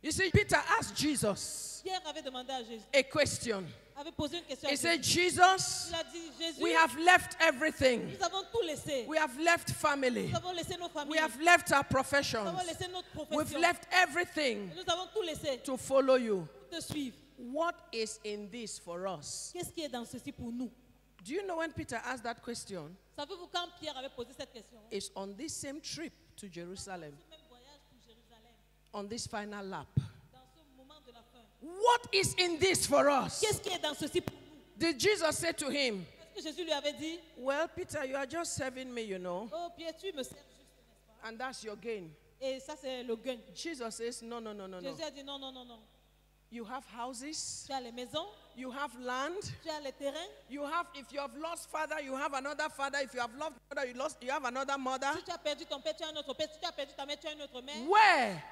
You see, Peter asked Jesus Pierre avait demandé à Jésus, a question. avait posé une question à He said, Jésus. Jesus, Il a dit, Jésus, we have left everything. nous avons tout laissé. We have left family. Nous avons laissé nos We familles. have left our Nous professions. avons laissé notre We've profession. left everything Nous avons tout laissé to follow you. pour te suivre. What is in this for us? Qu'est-ce qui est dans ceci pour nous? Do you know when Peter asked that question? Savez-vous quand Pierre avait posé cette question? It's on this same trip to Jerusalem, Ce même voyage pour Jérusalem, on this final lap. dans ce moment de la fin. what is in this for us? Qu'est-ce qui est dans ceci pour nous? Did Jesus say to him, Est-ce que Jésus lui avait dit, well, Peter, you are just serving me, you know, oh Pierre, tu me sers juste, n'est-ce pas? and that's your gain. Et ça, c'est le gain. Jesus says, no, no, no, no, no. Jésus a dit non, non, non, non. You have houses, Tu as les maisons, you have land, tu as les terrains. you have, if you have lost father, you have another father. If you have lost mother, you have another mother. Si tu as perdu ton père, tu as un autre père. Si tu as perdu ta mère, tu as une autre mère. Where?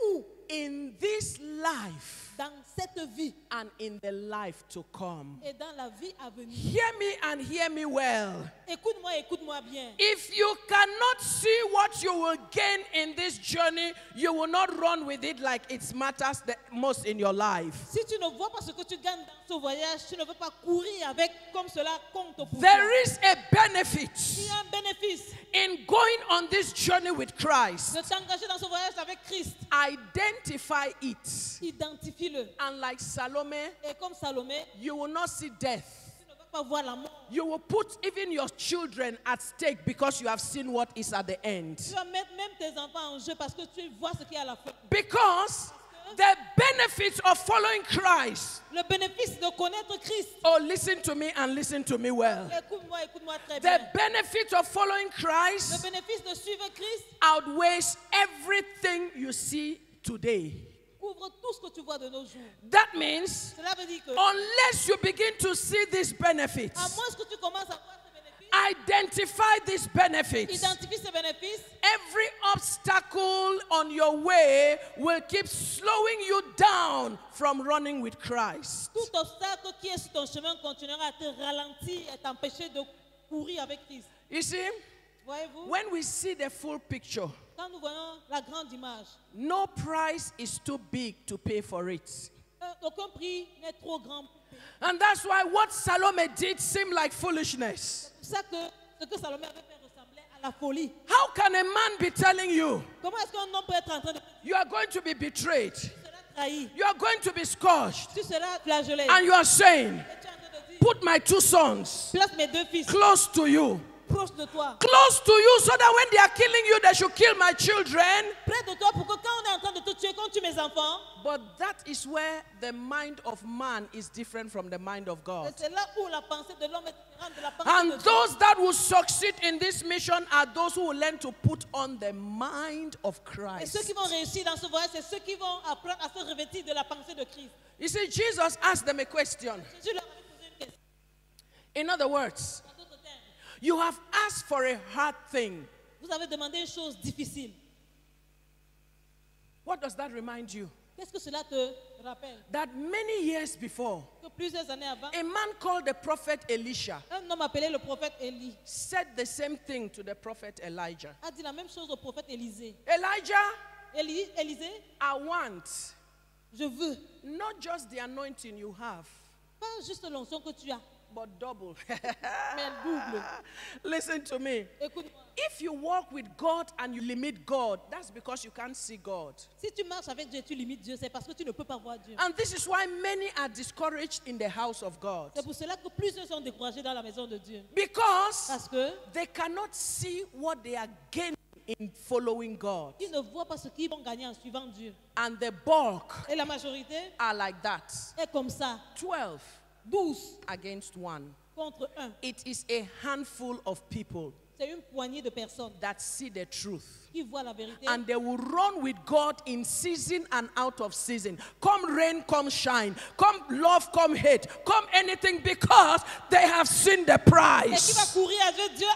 Où? In this life Dans cette vie and in the life to come. et dans la vie à venir. Hear me and hear me well. Écoute-moi, écoute-moi bien. If you cannot see what you will gain in this journey, you will not run with it like it matters the most in your life. Si tu ne vois pas ce que tu gagnes dans ce voyage, tu ne veux pas courir avec comme cela compte pour toi. There is a benefit Il y a un bénéfice in going on this journey with Christ. de t'engager dans ce voyage avec Christ. Identify it. Identifie-le. And like Salome, Et comme Salomé, you will not see death. tu ne vas pas voir la mort. You will put even your children at stake because you have seen what is at the end. Tu vas mettre même tes enfants en jeu parce que tu vois ce qu'il y a à la fin. Because the benefits of following Christ. Le bénéfice de connaître Christ. Oh, listen to me and listen to me well. Écoute-moi, écoute-moi très The bien. benefit of following Le Christ bénéfice de suivre Christ outweighs everything you see today. couvre tout ce que tu vois de nos jours. That means Cela veut dire que, unless you begin to see these à benefits, moins que tu commences à voir ces bénéfices, identify these benefits, identifie ces bénéfices, every obstacle on your way will keep slowing you down from running with Christ. tout obstacle qui est sur ton chemin continuera à te ralentir et t'empêcher de courir avec Christ. You see, Voyez-vous, when we see the full picture, quand nous voyons la grande image, no price is too big to pay for it. aucun prix n'est trop grand. And that's why what Salome did seemed like foolishness. C'est pour ça que ce que Salomé avait fait ressemblait à la folie. How can a man be telling you Comment est-ce qu'un homme peut être en train de te dire, you are going to be betrayed, tu seras trahi, you are going to be scourged, tu seras flagellé, and you are saying, et tu es en train de dire, put my two sons place mes deux fils close to you? proches de toi, Close to you so that when they are killing you, they should kill my children. près de toi pour que quand on est en train de te tuer, quand tu mes enfants, But that is where the mind of man is different from the mind of God. et c'est là où la pensée de l'homme est différente de la pensée And de Dieu. those that will succeed in this mission are those who will learn to put on the mind of Et ceux Christ. qui vont réussir dans ce voyage, c'est ceux qui vont apprendre à se revêtir de la pensée de Christ. You see, Jesus asked them a question. Jésus leur avait posé une question. In other words, En d'autres termes, you have asked for a hard thing. vous avez demandé une chose difficile. What does that remind you? Qu'est-ce que cela te rappelle? That many years before, Que plusieurs années avant, a man called the prophet Elisha un homme appelé le prophète Élie said the same thing to the prophet Elijah. a dit la même chose au prophète Élisée. Elijah, Élisée, I want je veux not just the anointing you have, pas juste l'onction que tu as, but double. mais double. Listen to me. Écoute-moi. If you walk with God and you limit God, that's because you can't see God. Si tu marches avec Dieu, tu limites Dieu, c'est parce que tu ne peux pas voir Dieu. And this is why many are discouraged in the house of God. C'est pour cela que plusieurs sont découragés dans la maison de Dieu. Because Parce que they cannot see what they are gaining in following God. ils ne voient pas ce qu'ils vont gagner en suivant Dieu. And the bulk Et la majorité are like that. est comme ça, 12 12 against 1. contre 1. It is a handful of people C'est une poignée de personnes that see the truth. qui voient la vérité. And they will run with God in season and out of season. Come rain, come shine. Come love, come hate. Come anything because they have seen the Et qui va price. courir avec Dieu,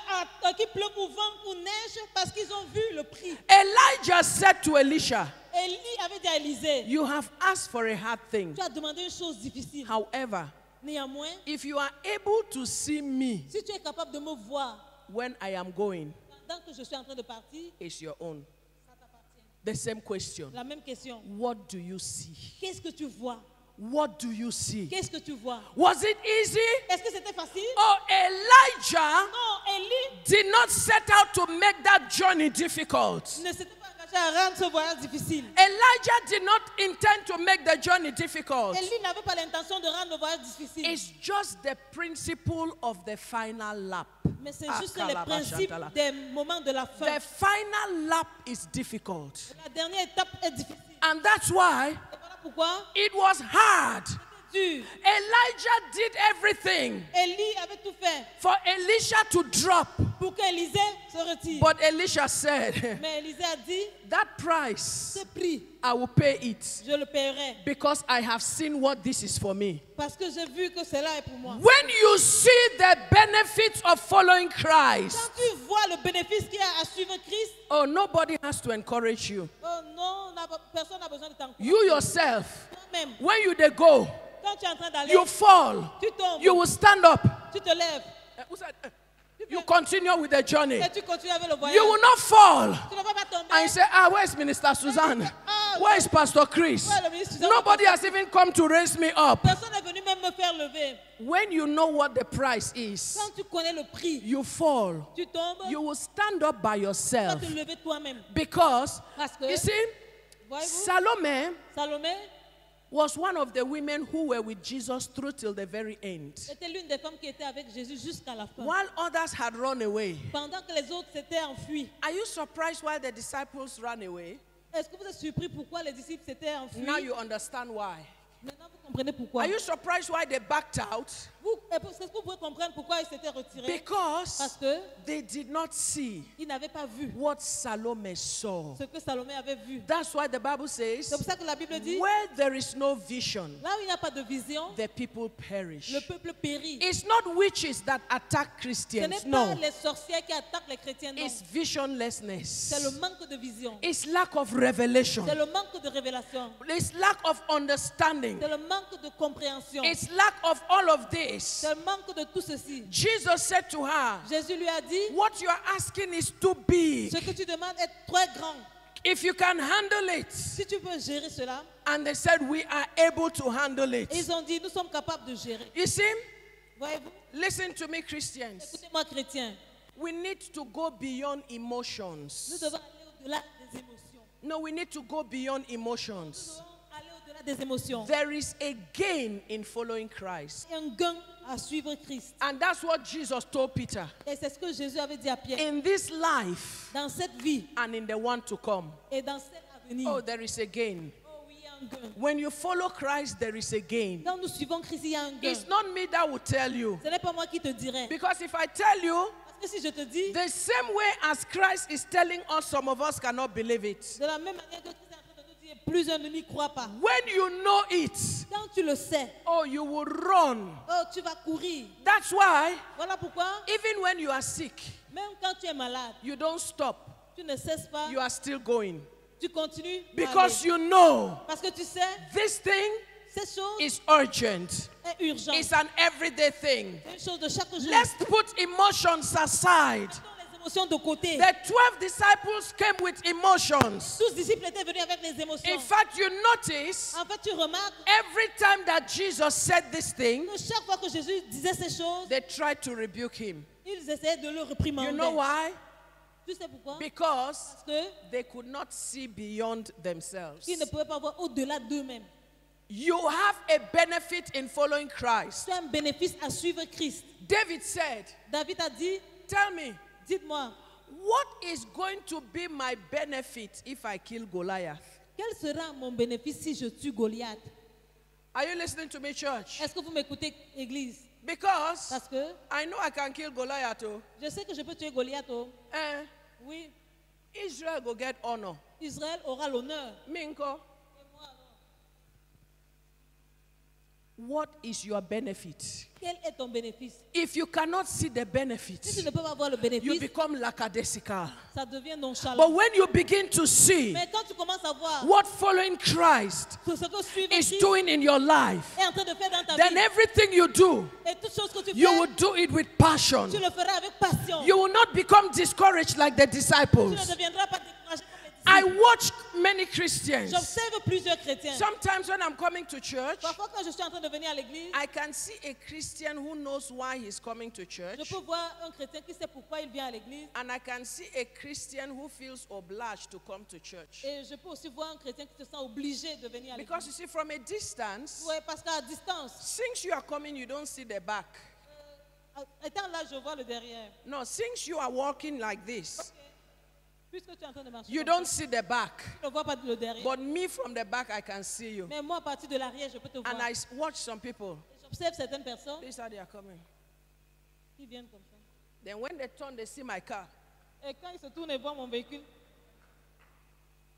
qui pleuve ou vent ou neige, parce qu'ils ont vu le prix. Elijah said to Elisha, Élie avait dit à Élisée, you have asked for a hard thing. tu as demandé une chose difficile. However, Néanmoins, if you are able to see me si tu es capable de me voir when I am going, pendant que je suis en train de partir, it's your own. ça t'appartient. The same question. La même question. What do you see? Qu'est-ce que tu vois? What do you see? Qu'est-ce que tu vois? Was it easy? Est-ce que c'était facile? Oh, Elijah Non, Élie did not set out to make that journey difficult. ne s'était pas engagé à rendre ce voyage difficile. Elijah did not intend to make the journey difficult. Élie n'avait pas l'intention de rendre le voyage difficile. It's just the principle of the final lap. Mais c'est juste le principe des moments de la fin. The final lap is difficult. La dernière étape est difficile. And that's why Et voilà pourquoi? It was hard. Dur. Elijah did everything Élie avait tout fait for Elisha to drop. pour qu'Élisée se retire. But Elisha said, Mais Élisée a dit, that price, ce prix, I will pay it je le paierai. because I have seen what this is for me. Parce que j'ai vu que cela est pour moi. When you see the benefits of following Christ, Quand tu vois le bénéfice qu'il y a à suivre Christ, oh, nobody has to encourage you. oh non, personne n'a besoin de t'encourager. You yourself, Toi-même, when you they go, quand tu es en train d'aller, you fall, tu tombes, you will stand up. tu te lèves, You continue with the journey. et tu continues avec le voyage. You will not fall. Tu ne vas pas tomber. And you say, where's Minister Suzanne? Where is Pastor Chris? Ouais, le ministre Suzanne, Nobody has even come to raise me up. personne n'est venu même me faire lever. When you know what the price is, Quand tu connais le prix, you fall. tu tombes, You will stand up by tu vas yourself. te lever toi-même. Because, Parce que, you see, voyez-vous, Salome Salomé was one of the women who were with Jesus through till the very end. était l'une des femmes qui était avec Jésus jusqu'à la fin. While others had run away. Pendant que les autres s'étaient enfuis. Are you surprised why the disciples ran away? Est-ce que vous êtes surpris pourquoi les disciples s'étaient enfuis? Now you understand why. Maintenant, vous comprenez pourquoi. Are you surprised why they backed out? Est-ce que vous pouvez comprendre pourquoi ils s'étaient retirés? Parce Because que they did not see ils n'avaient pas vu what Salome saw. ce que Salomé avait vu. That's why the Bible says, C'est pour ça que la Bible dit, where there is no vision, là où il n'y a pas de vision, the people perish. le peuple périt. It's not witches that attack Ce Christians, n'est pas no. les sorcières qui attaquent les chrétiens, non. It's visionlessness. C'est le manque de vision. It's lack of revelation. C'est le manque de révélation. It's lack of understanding. C'est le manque de compréhension. It's lack of all of this. C'est le manque de tout ceci. Jesus said to her, Jésus lui a dit, what you are asking is too big. ce que tu demandes est très grand. If you can handle it. Si tu peux gérer cela, And they said, we are able to handle it. ils ont dit, nous sommes capables de gérer. You see, Voyez-vous? listen to me, Christians. Écoutez-moi, chrétiens. We need to go beyond Nous emotions. devons aller au-delà des émotions. No, we need to go beyond Nous emotions. devons aller au-delà des émotions. There is a gain in following Christ. Il y a un gain à suivre Christ. And that's what Jesus told Peter. Et c'est ce que Jésus avait dit à Pierre. In this life Dans cette vie and in the one to come. et dans cet avenir, Oh, there is a gain. oh oui, il y a un gain. When you follow Christ, there is a gain. Quand nous suivons Christ, il y a un gain. It's not me that will tell you. Ce n'est pas moi qui te dirai. Because if I tell you, Parce que si je te dis, the same way as Christ is telling us, some of us cannot believe it. de la même manière que Christ est en train de nous dire, plusieurs ne m'y croient pas. When you know it, Quand tu le sais, oh, you will run. oh, tu vas courir. That's why, Voilà pourquoi, even when you are sick, même quand tu es malade, you don't stop. tu ne cesses pas, You are still going. tu continues. à Because aller. you know Parce que tu sais, this thing cette chose is urgent. est urgente. It's an everyday thing. C'est une chose de chaque jour. Let's put emotions aside. Mettons les émotions de côté. The 12 disciples came with emotions. 12 disciples étaient venus avec les émotions. In fact, you notice En fait, tu remarques every time that Jesus said this thing, que chaque fois que Jésus disait ces choses, they tried to rebuke him. ils essayaient de le réprimander. You know why? Tu sais pourquoi? Because Parce que they could not see beyond themselves. ils ne pouvaient pas voir au-delà d'eux-mêmes. You have a benefit in following Christ. C'est un bénéfice à suivre Christ. David said, David a dit, tell me, dites-moi, what is going to be my benefit if I kill Goliath? quel sera mon bénéfice si je tue Goliath? Are you listening to me, church? Est-ce que vous m'écoutez, Église? Because Parce que I know I can kill Goliath. Oh. je sais que je peux tuer Goliath. Oh. Oui, Israel go get honor. Israël aura l'honneur. Minko, what is your benefit? Quel est ton bénéfice? If you cannot see the Si tu benefit, ne peux pas voir le you bénéfice, become lackadaisical. ça devient nonchalant. But when you begin to see Mais quand tu commences à voir what following Christ ce que suivre is Christ doing in your life, est en train de faire dans ta then vie, everything you do, et toutes choses que tu you fais, will do it with passion. tu le feras avec passion. You will not become discouraged like the Tu ne disciples. deviendras pas découragé comme les I disciples. watch many Christians. J'observe plusieurs chrétiens. Sometimes when I'm coming to church, Parfois, quand je suis en train de venir à l'église, I can see a Christian who knows why he's coming to je church, peux voir un chrétien qui sait pourquoi il vient à l'église. and I can see a Christian who feels obliged to come to church. Et je peux aussi voir un chrétien qui se sent obligé de venir à Because you l'église. see, from a distance, Oui, parce qu'à distance, since you are coming, you don't see the back. étant là, je vois le derrière. No, since you are walking like this, Puisque tu es en train de marcher, You comme don't ça, see the back. tu ne vois pas le derrière. But me from the back, I can see you. Mais moi, à partir de l'arrière, je peux te voir. And I watch some people. J'observe certaines personnes This is how they are coming. qui viennent comme ça. Then when they turn, they see my car. Et quand ils se tournent et voient mon véhicule,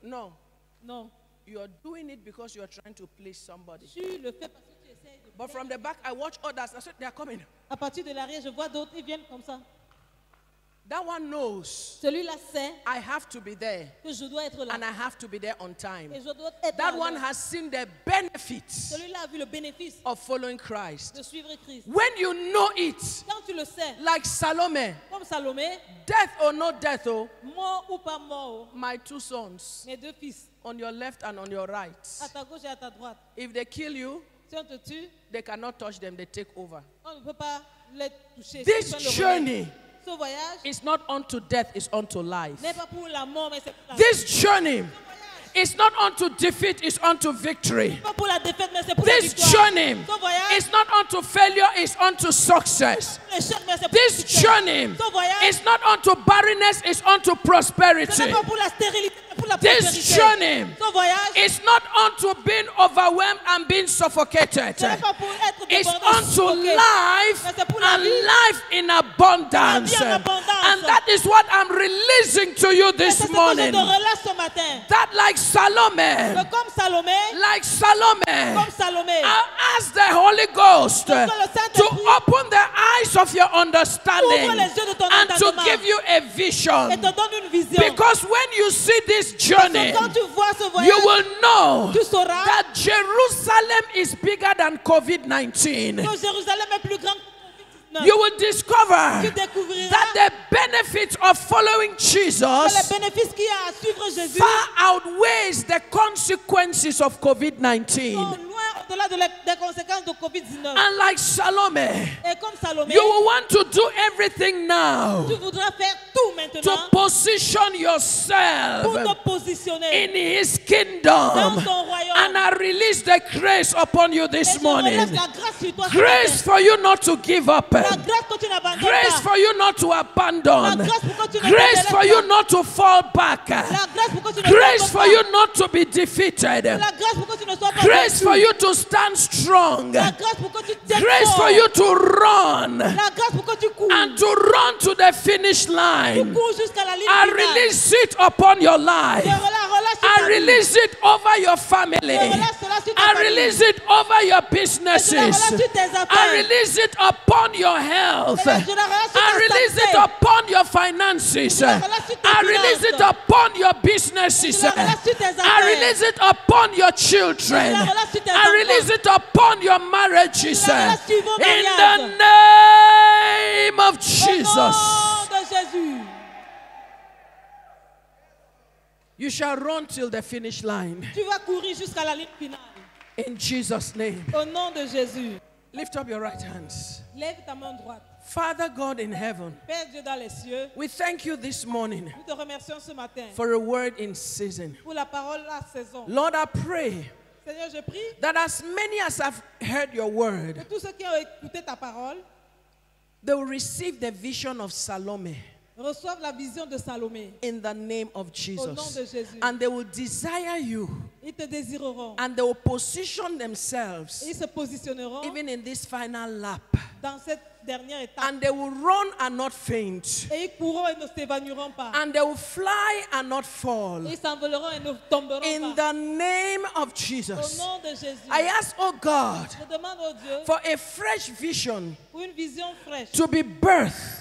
No, non. you are doing it because you are trying to please somebody. Tu le fais parce que tu essaies de But from the back, I watch others. I said, they are coming. À partir de l'arrière, je vois d'autres, ils viennent comme ça. That one knows Celui-là sait I have to be there. que je dois être là. And I have to be there on time. Et je dois être That là. one has seen the benefits Celui-là a vu le bénéfice of following Christ. de suivre Christ. When you know it, Quand tu le sais, like Salome, comme Salomé, death or no death, oh, mort ou pas mort, my two sons, mes deux fils, on your left and on your right, à ta gauche et à ta droite, if they kill you, si on te tue, they cannot touch them, they take over. on ne peut pas les toucher. This Ils prennent le relais. journey Ce voyage is not unto death, it's unto life. n'est pas pour la mort, mais c'est pour la This journey is not unto defeat, it's unto victory. pas pour la défaite, mais c'est pour la This victoire. journey Ce voyage, is not unto failure, it's unto success. l'échec, mais c'est pour This le succès. journey Ce voyage, is not unto barrenness, it's unto ce prosperity. n'est pas pour la stérilité, mais pour la This prospérité. journey Ce voyage, is not unto being overwhelmed and being suffocated. ce n'est pas pour être It's débordé, unto suffoqué. life Mais c'est pour la and vie. life in abundance. La vie en abondance. And that is what I'm releasing to you Et c'est this ce que je morning. te relâche ce matin. That like Salome, Que comme Salomé, like Salome, comme Salomé, I ask the Holy Ghost Que le Saint-Esprit to open the eyes of your understanding ouvre les yeux de ton and to entendement give you a et vision. te donne une vision. Because when you see this journey, Quand tu vois ce you voyage, will know tu sauras that Jerusalem is bigger than COVID-19. que Jérusalem est plus grande que COVID-19. You will discover Tu découvriras that the benefits of following que les Jesus bénéfices qu'il y a à suivre Jésus far outweighs the consequences of sont COVID-19. loin au-delà des conséquences de COVID-19. And like Salome, Et comme Salomé, you will want to do everything now tu voudras faire tout to maintenant position pour te yourself positionner in His dans kingdom. son royaume. And I release the grace upon you Et this je morning. relâche la grâce sur toi ce Grace matin. for you not to give up. La grâce que tu n'abandonnes Grace pas. for you not to abandon. La grâce pour que tu ne Grace for t'élèves you pas. not to fall back. La grâce pour que tu ne Grace tombes for pas. you not to be defeated. La grâce pour que tu ne sois pas Grace battu. for you to stand strong. La grâce pour que tu tiennes Grace fort. for you to run La grâce pour que tu cours. and to run to the finish Tu line. cours jusqu'à la ligne I finale. release it upon your Je life. relâche sur I ta vie. release it over your family. Je relâche cela sur ta I famille. release it over your businesses. sur tes affaires. I release it upon your health. Je la relâche sur I ta release santé. it upon your finances. la relâche sur tes I release it finances. upon your businesses. Je la relâche sur tes I affaires. release it upon your children. Je la relâche sur tes I release enfants. it upon your marriages. Je la relâche sur vos In the mariages. name of Au Jesus. nom de Jésus. You shall run till the finish line. Tu vas courir jusqu'à la ligne finale. In Jesus' name. Au nom de Jésus. Lift up your right hands. Lève ta main droite. Father God in heaven, Père Dieu dans les cieux, we thank you this morning nous te remercions ce matin for a word in season. pour la parole à saison. Lord, I pray Seigneur, je prie that as many as have heard your word, que tous ceux qui ont écouté ta parole they will receive the vision of Salome reçoivent la vision de Salomé. in the name of Au nom de Jesus. Jésus. And they will desire you Ils te désireront. and they will position Et themselves ils se positionneront even in this final lap. dans cette dernière étape. And they will run and not faint. Et ils courront et ne s'évanouiront pas. And they will fly and not fall. Ils s'envoleront et ne tomberont In pas. the name of Au Jesus. nom de Jésus. I ask, oh God, Je demande au Dieu for a fresh vision pour une vision fraîche. to be birthed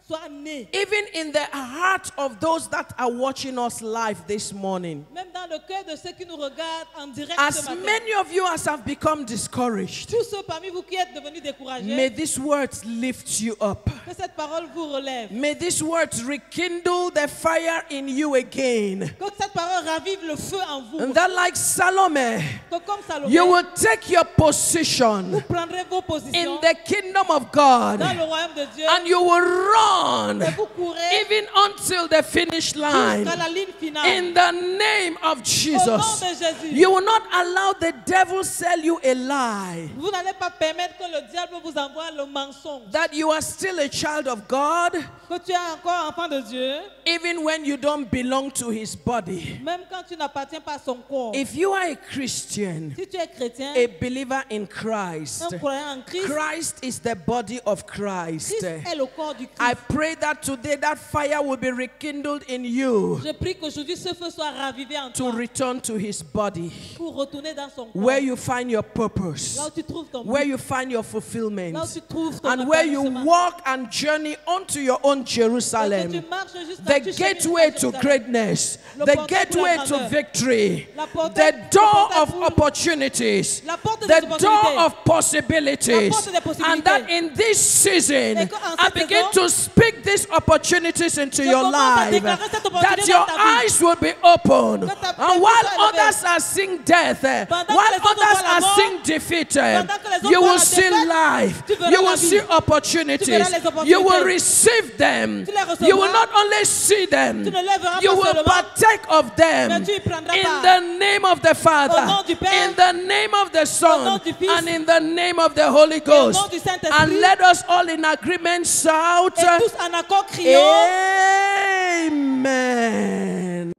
Sois né. even in the heart of those that are watching us live this morning. Même dans le cœur de ceux qui nous regardent en direct As ce matin. many of you as have become discouraged, Tous ceux parmi vous qui êtes devenus découragés. may these words lift you up. Que cette parole vous relève. May these words rekindle the fire in you again. Que cette parole ravive le feu en vous. And that like Salome, Que comme Salomé, you will take your position vous prendrez vos in positions the kingdom of God dans le royaume de Dieu. and you will run Et vous courez even until the finish line. jusqu'à la ligne finale. In the name of of Au nom Jesus, de Jésus. you will not allow the devil sell you a lie. Vous n'allez pas permettre que le diable vous envoie le mensonge. That you are still a child of God, Que tu es encore enfant de Dieu, even when you don't belong to his body. même quand tu n'appartiens pas à son corps. If you are a Christian, Si tu es chrétien, a believer in Christ, un croyant en Christ, Christ is the body of Christ. Christ est le corps du Christ. I pray that today that fire will be rekindled in you Je prie qu'aujourd'hui ce feu soit ravivé en to toi return to his body, pour retourner dans son corps. where you find your purpose, Là où tu trouves ton where but, you find your là où fulfillment, tu trouves ton and where you épanouissement. walk and journey onto your own Et que Jerusalem, tu marches jusqu'à the tu chemines gateway jusqu'à to Jérusalem. greatness, Le the portail pour la gateway to grandeur. victory, La portail- the le door portail of pour- opportunities, La porte des the door opportunités. of possibilities, La porte des possibilités. and that in this season, Et qu'en I cette begin saison, to speak these opportunities into je your commence à life, déclarer cette opportunité that your dans ta vie. eyes will be open, Que ta and vision while soit élevée. others are seeing death, Pendant que while les autres others voient la are mort, seeing defeated, pendant que les autres you voient will la see défaite, life, tu verras you la will vie. see opportunities, Tu verras les you will opportunités. receive them, Tu les recevras. you will not only see them, Tu ne lèveras you pas will seulement, partake of them mais tu y prendras in part. the name of the Au Father, nom du Père, in the name of the Son, nom du Fils, and in the name of the Holy au Ghost. nom du Saint-Esprit. And let us all in agreement shout, Et tous en accord crions. Amen.